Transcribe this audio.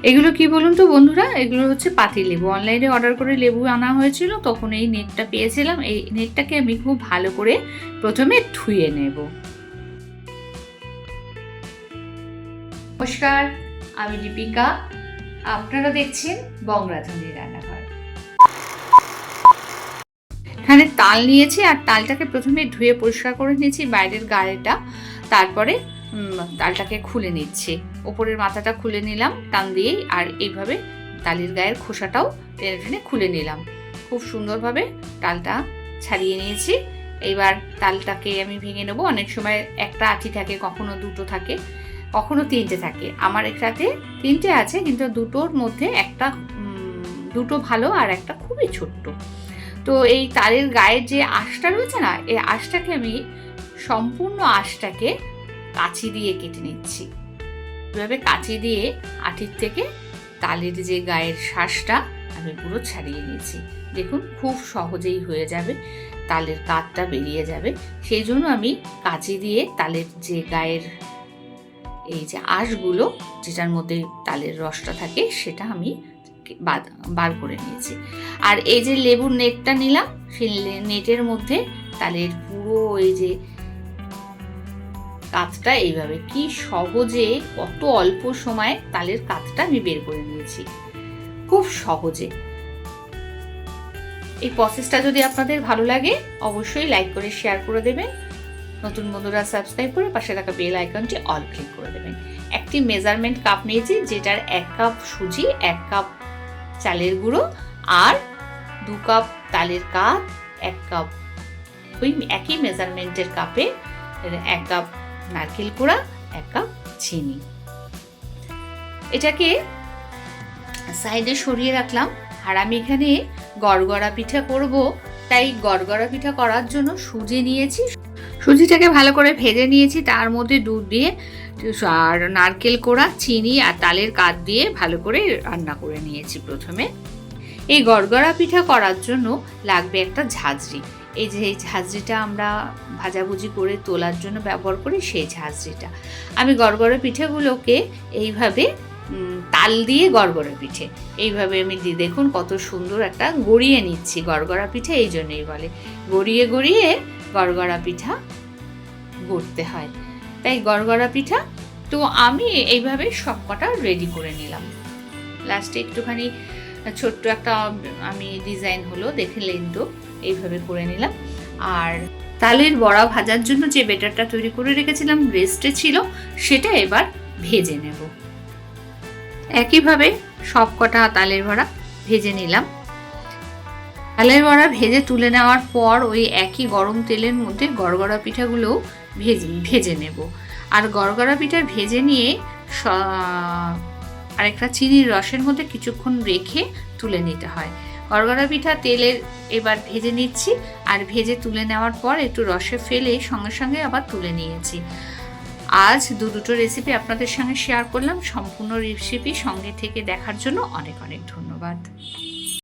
এগুলো কি বলুন তো বন্ধুরা, এগুলো হচ্ছে পাতি লেবু। অনলাইনে অর্ডার করে লেবু আনা হয়েছিল, তখন এই নেটটা পেয়েছিলাম। এই নেটটাকে আমি খুব ভালো করে প্রথমে ধুয়ে নেব। নমস্কার, আমি দীপিকা, আপনারা দেখছেন বং রাধুনী রান্নাঘর। এখানে তাল নিয়েছি, আর তালটাকে প্রথমে ধুয়ে পরিষ্কার করে নিয়েছি বাইরের গায়েটা, তারপরে তালটাকে খুলে নিচ্ছি। ওপরের মাথাটা খুলে নিলাম টান দিয়ে, আর এইভাবে তালের গায়ের খোসাটাও টেনে টেনে খুলে নিলাম। খুব সুন্দরভাবে তালটা ছাড়িয়ে নিয়েছি। এইবার তালটাকে আমি ভেঙে নেবো। অনেক সময় একটা আটি থাকে, কখনো দুটো থাকে, কখনো তিনটে থাকে। আমার একটাতে তিনটে আছে, কিন্তু দুটোর মধ্যে একটা দুটো ভালো আর একটা খুবই ছোট্ট। তো এই তালের গায়ের যে আঁশটা রয়েছে না, এই আঁশটাকে আমি সম্পূর্ণ আঁশটাকে কাঁচি দিয়ে কেটে নিচ্ছি। এভাবে কাঁচি দিয়ে আটির থেকে তালের যে গায়ের শাঁসটা আমি পুরো ছাড়িয়ে নিয়েছি। দেখুন, খুব সহজেই হয়ে যাবে, তালের কাঠটা বেরিয়ে যাবে। সেই জন্য আমি কাঁচি দিয়ে তালের যে গায়ের এই যে আঁশগুলো, যেটার মধ্যে তালের রসটা থাকে, সেটা আমি বার করে নিয়েছি। আর এই যে লেবুর নেটটা নিলাম, সেই নেটের মধ্যে তালের পুরো এই যে কাঠটা এইভাবে কি সহজে, কত অল্প সময়ে তালের কাঠটা আমি বের করে নিয়েছি, খুব সহজে। এই প্রসেসটা যদি আপনাদের ভালো লাগে, অবশ্যই লাইক করে শেয়ার করে দেবেন। নতুন বন্ধুরা সাবস্ক্রাইব করে পাশে থাকা বেল আইকনটি অল ক্লিক করে দেবেন। একটি মেজারমেন্ট কাপ নিয়েছি, যেটার 1 কাপ সুজি, 1 কাপ চালের গুঁড়ো, আর 2 কাপ তালের কাপ, 1 কাপ ওই একই মেজারমেন্টের কাপে 1 কাপ নারকেল কোড়া, 1 কাপ চিনি। এটাকে সাইডে সরিয়ে রাখলাম। আর আমি এখানে গড়গড়া পিঠা করব, তাই গড়গড়া পিঠা করার জন্য সুজি নিয়েছি। সুজিটাকে ভালো করে ভেজে নিয়েছি, তার মধ্যে দুধ দিয়ে আর নারকেল কোড়া, চিনি আর তালের কাঠ দিয়ে ভালো করে রান্না করে নিয়েছি। প্রথমে এই গড়গড়া পিঠা করার জন্য লাগবে একটা ঝাঁঝরি। এই যে এই ঝাঁঝরিটা আমরা ভাজাভুজি করে তোলার জন্য ব্যবহার করি, সেই ঝাঁঝরিটা। আমি গড়গড়া পিঠাগুলোকে এইভাবে তাল দিয়ে গড়গড়া পিঠে এইভাবে আমি দেখুন কত সুন্দর একটা গড়িয়ে নিচ্ছি। গড়গড়া পিঠা এই জন্যই বলে, গড়িয়ে গড়িয়ে গড়গড়া পিঠা গড়তে হয়, তাই গড়গড়া পিঠা। তো আমি এইভাবে সব কটা রেডি করে নিলাম। লাস্টে একটুখানি ছোট্ট একটা আমি ডিজাইন হলো, দেখলেন তো, এইভাবে করে নিলাম। আর তালের বড়া ভাজার জন্য যে বেটারটা তৈরি করে রেখেছিলাম, রেস্টে ছিল, সেটা এবার ভেজে নেব। একইভাবে সব কটা তালের বড়া ভেজে নিলাম। তালের বড়া ভেজে তুলে নেওয়ার পর ওই একই গরম তেলের মধ্যে গড়গড়া পিঠাগুলো ভেজে নেব। আর গড়গড়া পিঠা ভেজে নিয়ে আরেকটা চিনির রসের মধ্যে কিছুক্ষণ রেখে তুলে নিতে হয়। গড়গড়া পিঠা তেলের এবার ভেজে নিচ্ছি, আর ভেজে তুলে নেওয়ার পর একটু রসে ফেলে সঙ্গে সঙ্গে আবার তুলে নিয়েছি। আজ দুটো রেসিপি আপনাদের সঙ্গে শেয়ার করলাম। সম্পূর্ণ রেসিপি সঙ্গে থেকে দেখার জন্য অনেক অনেক ধন্যবাদ।